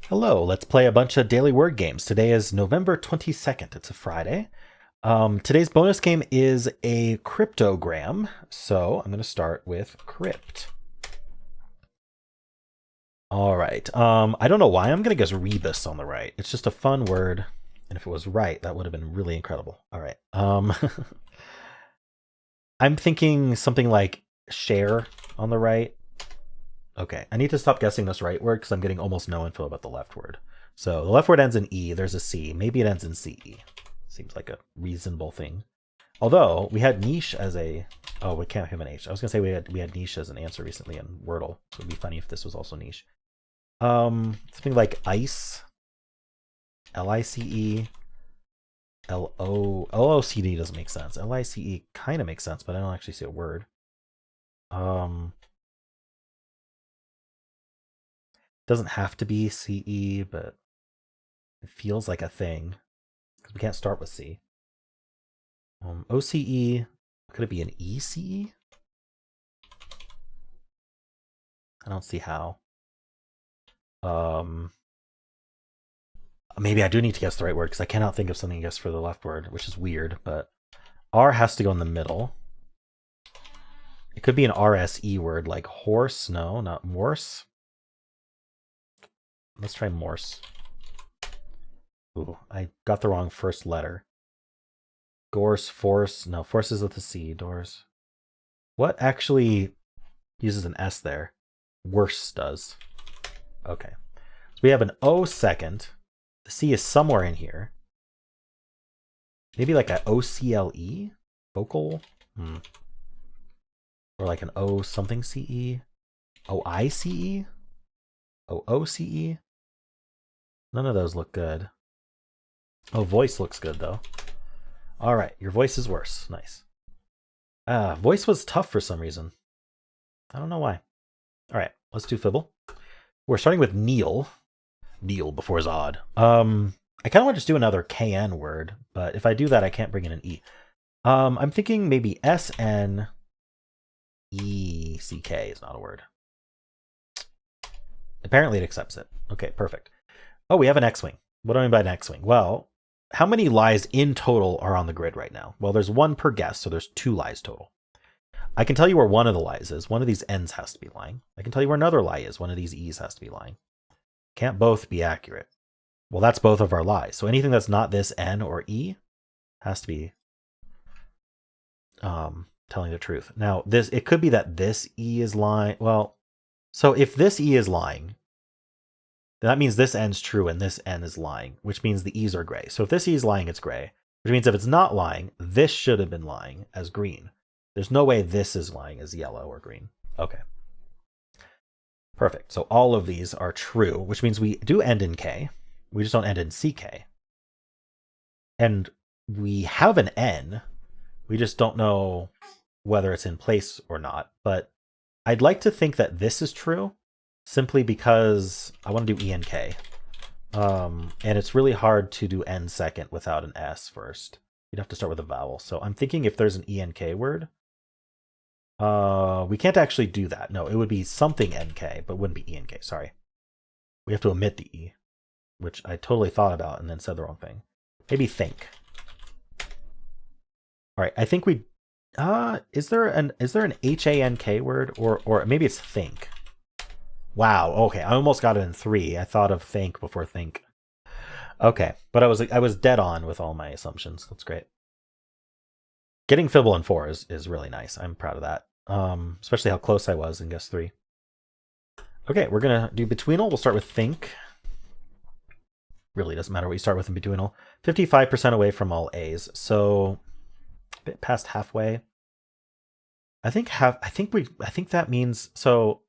Hello, let's play a bunch of daily word games. Today is November 22nd. It's a Friday. Today's bonus game is a cryptogram. So I'm going to start with crypt. All right. I don't know why I'm going to guess rebus on the right. It's just a fun word. And if it was right, that would have been really incredible. All right. I'm thinking something like share on the right. Okay, I need to stop guessing this right word because I'm getting almost no info about the left word. So the left word ends in E, there's a C. Maybe it ends in CE. Seems like a reasonable thing. Although we had niche as a... Oh, we can't have an H. I was going to say we had niche as an answer recently in Wordle. So it'd be funny if this was also niche. Something like ice. L-I-C-E. L-O... L-O-C-D doesn't make sense. L-I-C-E kind of makes sense, but I don't actually see a word. Doesn't have to be CE, but it feels like a thing because we can't start with C. OCE, could it be an ECE? I don't see how. Maybe I do need to guess the right word because I cannot think of something to guess for the left word, which is weird, but R has to go in the middle. It could be an RSE word like horse. No, not Morse. Let's try Morse. Ooh, I got the wrong first letter. Gorse, force. No, force is with a C. Doors. What actually uses an S there? Worse does. Okay. So we have an O second. The C is somewhere in here. Maybe like an OCLE? Vocal? Or like an O something CE? OICE? OOCE? None of those look good. Oh, voice looks good though. All right, your voice is worse. Nice. Voice was tough for some reason. I don't know why. All right, let's do Fibble. We're starting with Neil. Neil before Zod. I kind of want to just do another KN word, but if I do that, I can't bring in an E. I'm thinking maybe SNECK is not a word. Apparently it accepts it. Okay, perfect. Oh, we have an X-Wing. What do I mean by an X-Wing? Well, how many lies in total are on the grid right now? Well, there's one per guess, so there's 2 lies total. I can tell you where one of the lies is. One of these N's has to be lying. I can tell you where another lie is. One of these E's has to be lying. Can't both be accurate. Well, that's both of our lies. So anything that's not this N or E has to be telling the truth. Now, it could be that this E is lying. Well, so if this E is lying, then that means this N's true and this N is lying, which means the E's are gray. So if this E is lying, it's gray, which means if it's not lying, this should have been lying as green. There's no way this is lying as yellow or green. Okay. Perfect. So all of these are true, which means we do end in K. We just don't end in CK. And we have an N. We just don't know whether it's in place or not. But I'd like to think that this is true simply because I want to do E and K. And it's really hard to do N second without an S first. You'd have to start with a vowel. So I'm thinking if there's an E and K word, we can't actually do that. No, it would be something NK, but wouldn't be ENK. Sorry. We have to omit the E, which I totally thought about and then said the wrong thing. Maybe think. All right, I think we is there an HANK word or maybe it's think. Wow, okay. I almost got it in 3. I thought of think before think. Okay, but I was dead on with all my assumptions. That's great. Getting Fibble in 4 is really nice. I'm proud of that. Especially how close I was in guess 3. Okay, we're gonna do Betweenle. We'll start with think. Really doesn't matter what you start with in Betweenle. 55% away from all A's, so a bit past halfway. I think that means so.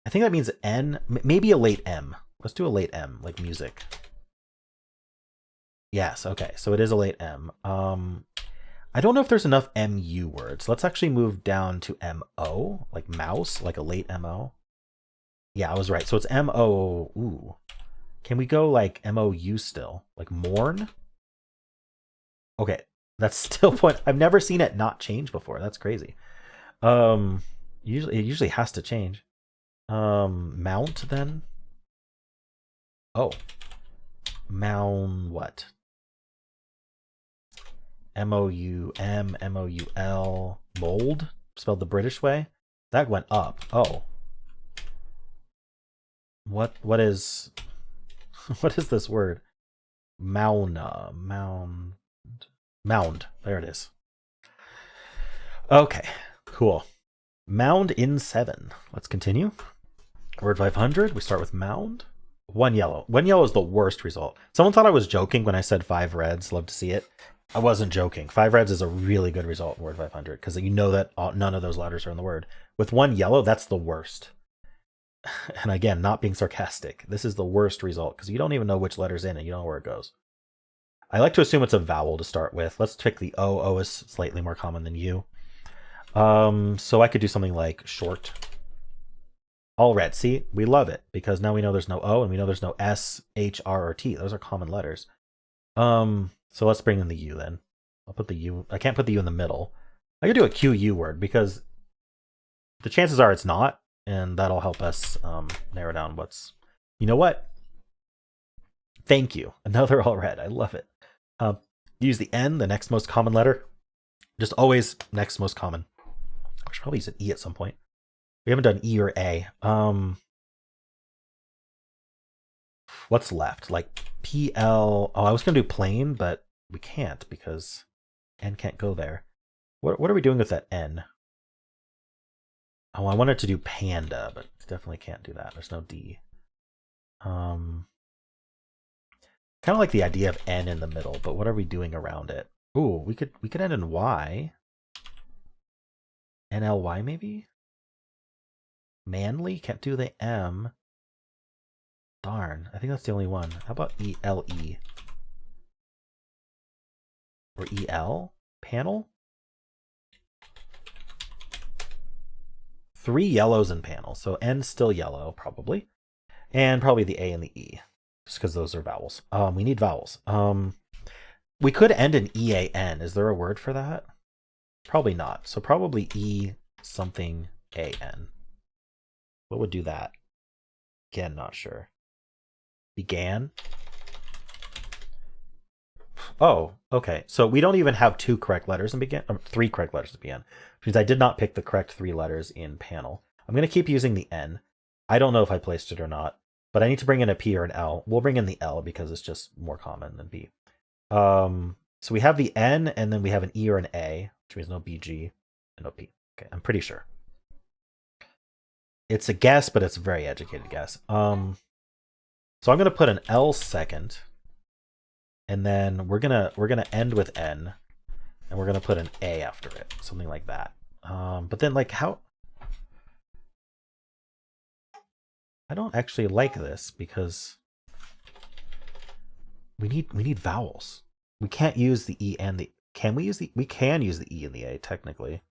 I think that means N, maybe a late M. Let's do a late M, like music. Yes, okay, so it is a late M. I don't know if there's enough MU words. Let's actually move down to MO, like mouse, like a late MO. Yeah, I was right. So it's MO. Ooh. Can we go like MOU still? Like mourn? Okay, that's still point. I've never seen it not change before. That's crazy. Usually it usually has to change. Mount then. Oh, mound what? M-O-U-M-M-O-U-L. Mold? Spelled the British way? That went up. Oh. What is what is this word? Mauna. Mound. There it is. Okay, cool. Mound in 7. Let's continue. Word 500. We start with mound. 1 yellow. 1 yellow is the worst result. Someone thought I was joking when I said 5 reds. Love to see it. I wasn't joking. 5 reds is a really good result in word 500 because you know that none of those letters are in the word. With 1 yellow, that's the worst. And again, not being sarcastic. This is the worst result because you don't even know which letter's in it. You don't know where it goes. I like to assume it's a vowel to start with. Let's pick the O. O is slightly more common than U. So I could do something like short. All red. See, we love it because now we know there's no O and we know there's no S, H, R, or T. Those are common letters. So let's bring in the U then. I'll put the U. I can't put the U in the middle. I could do a QU word because the chances are it's not, and that'll help us narrow down what's. You know what? Thank you. Another all red. I love it. Use the N, the next most common letter. Just always next most common. I should probably use an E at some point. We haven't done E or A. What's left? Like PL. Oh, I was going to do plain, but we can't because N can't go there. What are we doing with that N? Oh, I wanted to do panda, but definitely can't do that. There's no D. Kind of like the idea of N in the middle, but what are we doing around it? Ooh, we could end in Y. NLY maybe? Manly? Can't do the M. Darn, I think that's the only one. How about ELE? Or EL? Panel? 3 yellows in panel, so N's still yellow, probably. And probably the A and the E, just because those are vowels. We need vowels. We could end in EAN. Is there a word for that? Probably not. So probably E something AN. What would do that? Again, not sure. Began? Oh, okay. So we don't even have 2 correct letters in begin, 3 correct letters in begin, which means I did not pick the correct 3 letters in panel. I'm going to keep using the N. I don't know if I placed it or not, but I need to bring in a P or an L. We'll bring in the L because it's just more common than B. So we have the N, and then we have an E or an A, which means no BG and no P. Okay, I'm pretty sure. It's a guess, but it's a very educated guess. So I'm going to put an L second. And then we're gonna end with N, and we're gonna put an A after it, something like that. But then like how? I don't actually like this because we need vowels. We can't use the E and the. Can we use the? We can use the E and the A technically.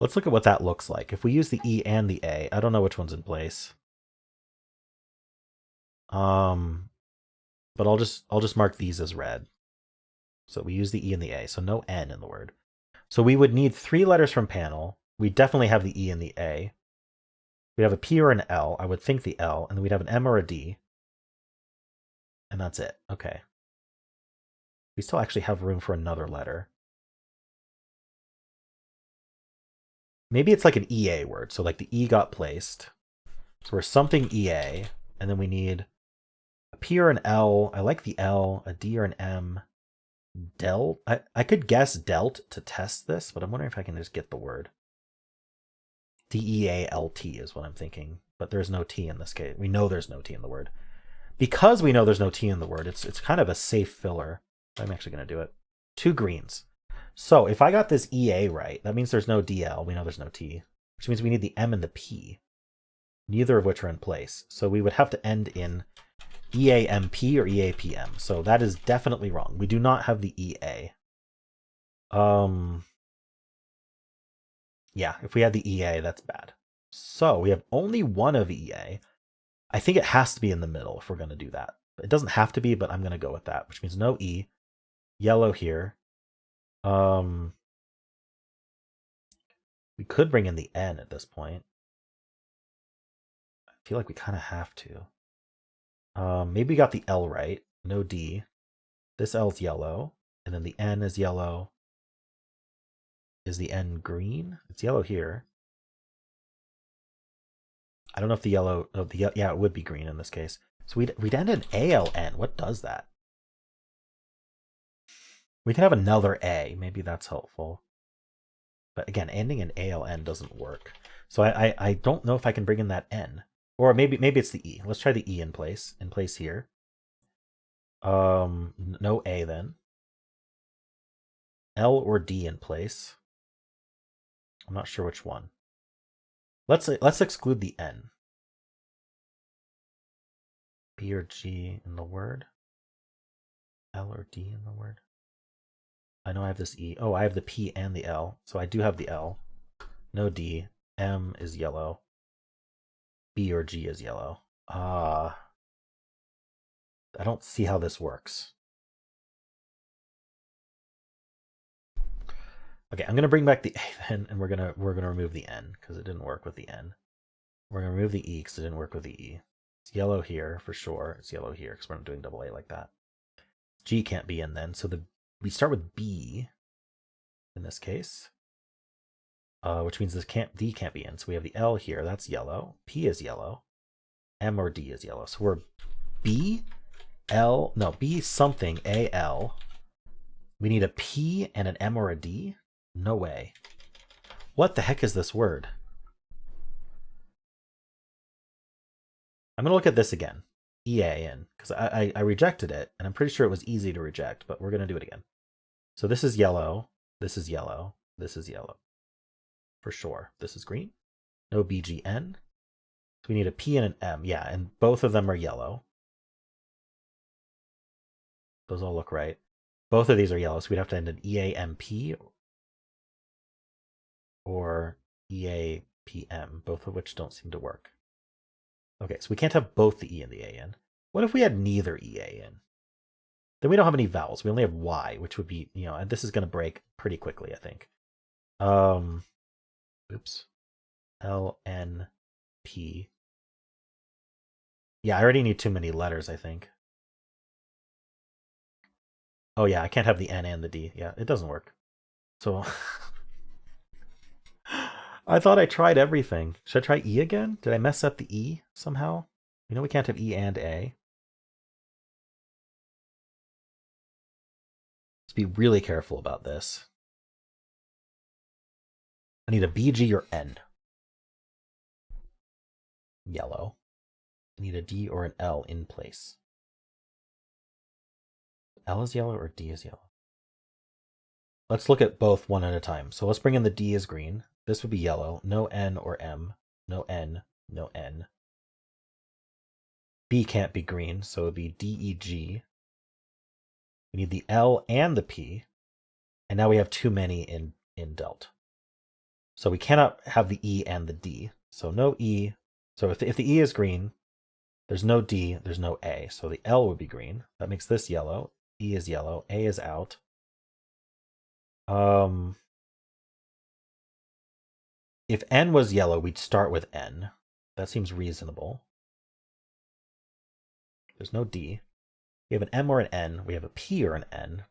Let's look at what that looks like. If we use the E and the A, I don't know which one's in place. But I'll just mark these as red. So we use the E and the A, so no N in the word. So we would need 3 letters from panel. We definitely have the E and the A. We'd have a P or an L. I would think the L, and then we'd have an M or a D. And that's it. Okay. We still actually have room for another letter. Maybe it's like an EA word. So like the E got placed. So we're something EA, and then we need a P or an L. I like the L, a D or an M. Delt. I could guess delt to test this, but I'm wondering if I can just get the word. DEALT is what I'm thinking, but there's no T in this case. We know there's no T in the word. Because we know there's no T in the word, it's kind of a safe filler. I'm actually going to do it. 2 greens. So if I got this EA right, that means there's no DL. We know there's no T, which means we need the M and the P, neither of which are in place. So we would have to end in EAMP or EAPM. So that is definitely wrong. We do not have the EA. Yeah, if we had the EA, that's bad. So we have only one of EA. I think it has to be in the middle if we're going to do that. It doesn't have to be, but I'm going to go with that, which means no E. Yellow here. We could bring in the N at this point. I feel like we kind of have to. Maybe we got the L right. No D. This L's yellow. And then the N is yellow. Is the N green? It's yellow here. I don't know if the yellow... Oh, yeah, it would be green in this case. So we'd end in ALN. What does that? We could have another A. Maybe that's helpful. But again, ending in ALN doesn't work. So I don't know if I can bring in that N. Or maybe it's the E. Let's try the E in place here. No A then. L or D in place. I'm not sure which one. Let's exclude the N. B or G in the word. L or D in the word. I know I have this E. Oh, I have the P and the L. So I do have the L. No D. M is yellow. B or G is yellow. I don't see how this works. Okay, I'm gonna bring back the A then, and we're gonna remove the N because it didn't work with the N. We're gonna remove the E because it didn't work with the E. It's yellow here for sure. It's yellow here because we're not doing double A like that. G can't be in then, so we start with B in this case, which means D can't be in. So we have the L here. That's yellow. P is yellow. M or D is yellow. So we're B something AL. We need a P and an M or a D. No way. What the heck is this word? I'm going to look at this again. EAN, because I rejected it, and I'm pretty sure it was easy to reject, but we're going to do it again. So this is yellow. This is yellow. This is yellow. For sure. This is green. No BGN. So we need a P and an M. Yeah, and both of them are yellow. Those all look right. Both of these are yellow, so we'd have to end in EAMP or EAPM, both of which don't seem to work. Okay, so we can't have both the E and the A in. What if we had neither EA in? Then we don't have any vowels. We only have Y, which would be, and this is going to break pretty quickly, I think. Oops. LNP. Yeah, I already need too many letters, I think. Oh yeah, I can't have the N and the D. Yeah, it doesn't work. So I thought I tried everything. Should I try E again? Did I mess up the E somehow? We can't have E and A. Let's be really careful about this. I need a B, G, or N. Yellow. I need a D or an L in place. L is yellow or D is yellow? Let's look at both one at a time. So let's bring in the D as green. This would be yellow. No N or M. No N. No N. B can't be green, so it would be D, E, G. We need the L and the P. And now we have too many in delt. So we cannot have the E and the D. So no E. So if the E is green, there's no D, there's no A. So the L would be green. That makes this yellow. E is yellow. A is out. If N was yellow, we'd start with N. That seems reasonable. There's no D. We have an M or an N. We have a P or an N.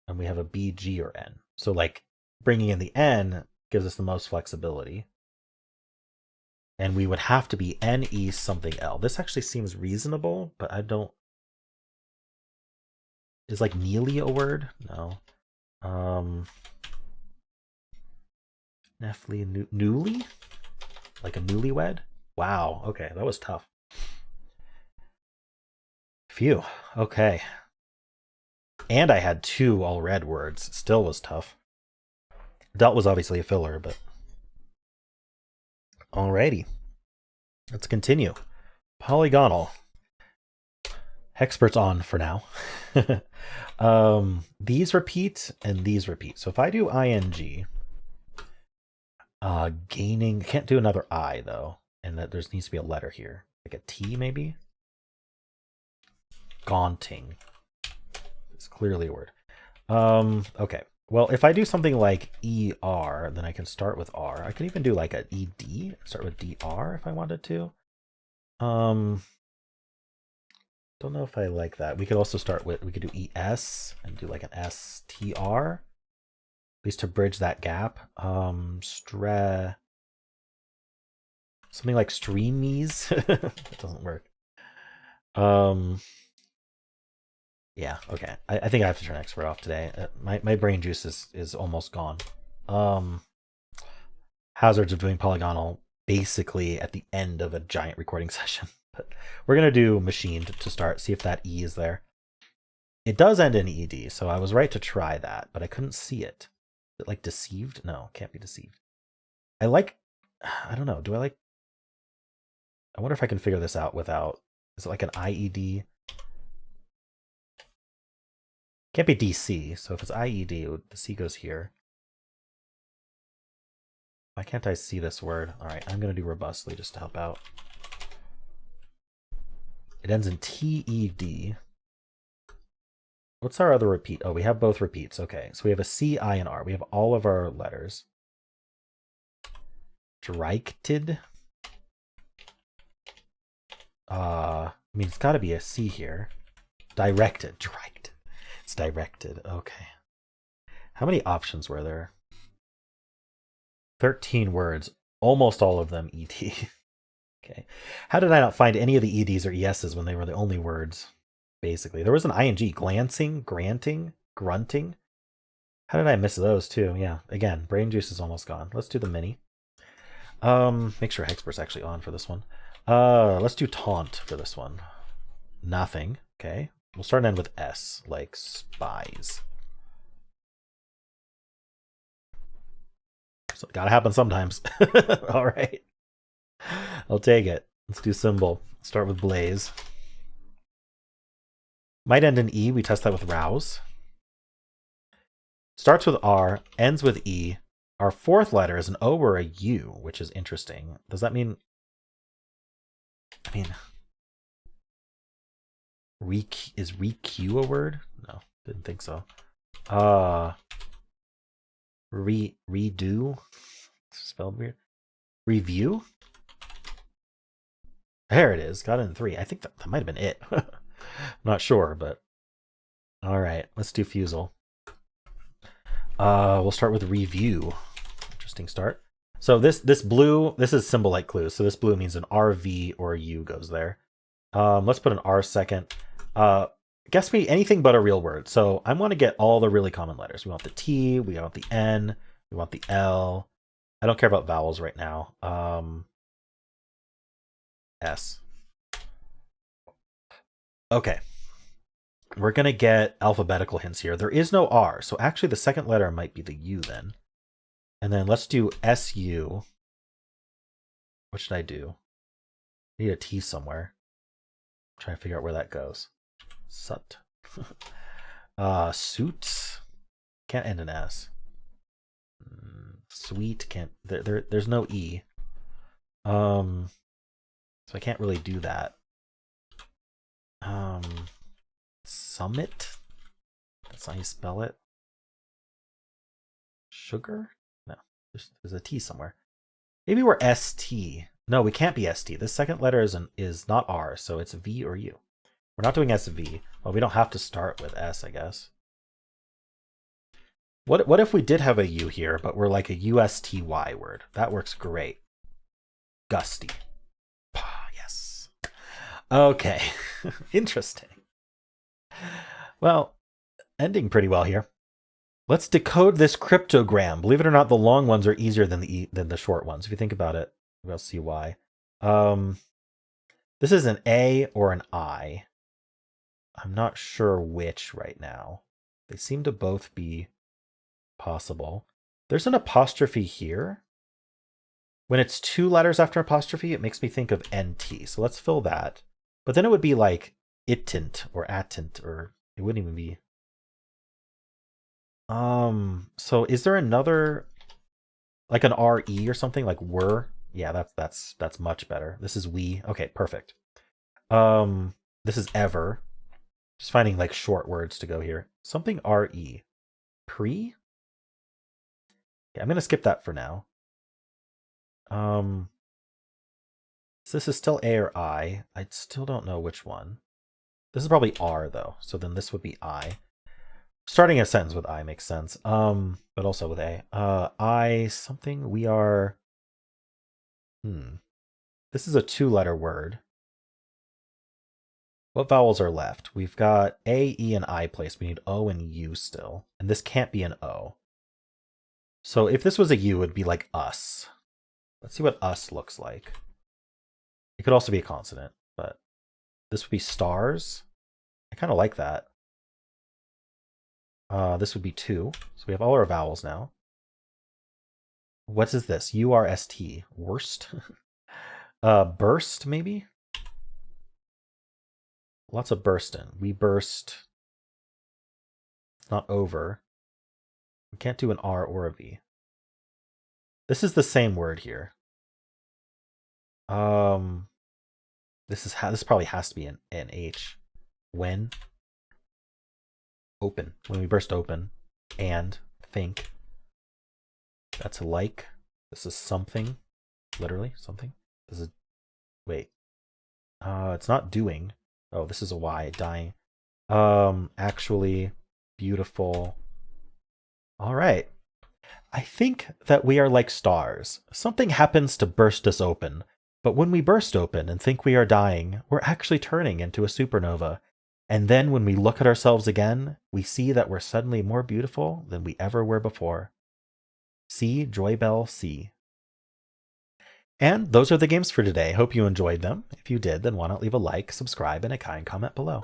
And we have a B, G, or N. So like bringing in the N gives us the most flexibility. And we would have to be N, E, something L. This actually seems reasonable, but I don't... Is like nearly a word? No. Nefly, newly? Like a newlywed? Wow, okay, that was tough. Phew, okay. And I had 2 all red words. It still was tough. Delt was obviously a filler, but... Alrighty. Let's continue. Polygonle. Hexpert's on for now. These repeat and these repeat. So if I do ing, gaining, can't do another I though, and that there needs to be a letter here, like a T maybe. Gaunting. It's clearly a word. Okay. Well, if I do something like ER, then I can start with R. I can even do like an ED, start with DR if I wanted to. Don't know if I like that. We could also start with, we could do ES and do like an STR, at least to bridge that gap. Something like streamies. That doesn't work. Yeah, okay. I think I have to turn expert off today. My brain juice is almost gone. Hazards of doing Polygonle basically at the end of a giant recording session. But we're gonna do machined to start, see if that E is there. It does end in ED, so I was right to try that, but I couldn't see it. Is it like deceived? No, can't be deceived. I don't know, do I like, I wonder if I can figure this out without, is it like an IED? Can't be DC, so if it's IED, the C goes here. Why can't I see this word? All right, I'm going to do robustly just to help out. It ends in TED. What's our other repeat? Oh, we have both repeats. Okay, so we have a C, I, and R. We have all of our letters. Directed. I mean, it's got to be a C here. Directed. It's directed. Okay. How many options were there? 13 words. Almost all of them ET. Okay. How did I not find any of the EDs or ESs when they were the only words? Basically, there was an ING. Glancing, granting, grunting. How did I miss those too? Yeah. Again, brain juice is almost gone. Let's do the mini. Make sure Hexpert's actually on for this one. Let's do taunt for this one. Nothing. Okay. We'll start and end with S, like spies. So it gotta happen sometimes. All right. I'll take it. Let's do Symble. Start with Blaze. Might end in E. We test that with Rouse. Starts with R, ends with E. Our fourth letter is an O or a U, which is interesting. Does that mean... I mean... Is req a word? No, didn't think so. Redo? Spelled weird. Review? There it is. Got it in 3. I think that might have been it. I'm not sure, but... Alright, let's do Fusele. We'll start with review. Interesting start. So this blue, this is symbol-like clues. So this blue means an RV or a U goes there. Let's put an R second. Guess me anything but a real word. So I want to get all the really common letters. We want the T, we want the N, we want the L. I don't care about vowels right now. S. Okay. We're going to get alphabetical hints here. There is no R, so actually the second letter might be the U then. And then let's do SU. What should I do? I need a T somewhere. I'm trying to figure out where that goes. Sut. Suit. Can't end in S. Sweet can't. There's no E. So I can't really do that. Summit. That's how you spell it. Sugar? No, there's a T somewhere. Maybe we're ST. No, we can't be ST. This second letter is not R, so it's V or U. We're not doing SV. Well, we don't have to start with S, I guess. What if we did have a U here, but we're like a USTY word? That works great. Gusty. Yes. Okay. Interesting. Well, ending pretty well here. Let's decode this cryptogram. Believe it or not, the long ones are easier than the short ones. If you think about it, we'll see why. This is an A or an I. I'm not sure which right now. They seem to both be possible. There's an apostrophe here. When it's 2 letters after apostrophe, it makes me think of NT. So let's fill that. But then it would be like itant or atant, or it wouldn't even be. So is there another, like an RE or something, like were? Yeah, that's much better. This is we. Okay, perfect. This is ever. Just finding like short words to go here. Something RE. Pre? Yeah, I'm gonna skip that for now. So this is still A or I. I still don't know which one. This is probably R though, so then this would be I. Starting a sentence with I makes sense. But also with A. I something we are. This is a 2-letter word. What vowels are left? We've got A, E, and I placed. We need O and U still. And this can't be an O. So if this was a U, it'd be like us. Let's see what us looks like. It could also be a consonant, but this would be stars. I kind of like that. This would be 2. So we have all our vowels now. What is this? U-R-S-T. Worst? Burst, maybe? Lots of bursting. We burst. It's not over. We can't do an R or a V. This is the same word here. This probably has to be an H. When? Open. When we burst open. And think. That's like. This is something. Literally something. This is. Wait. It's not doing. Oh, this is a Y. Dying. Actually, beautiful. All right. I think that we are like stars. Something happens to burst us open. But when we burst open and think we are dying, we're actually turning into a supernova. And then when we look at ourselves again, we see that we're suddenly more beautiful than we ever were before. See, Joy Bell, see. And those are the games for today. Hope you enjoyed them. If you did, then why not leave a like, subscribe, and a kind comment below.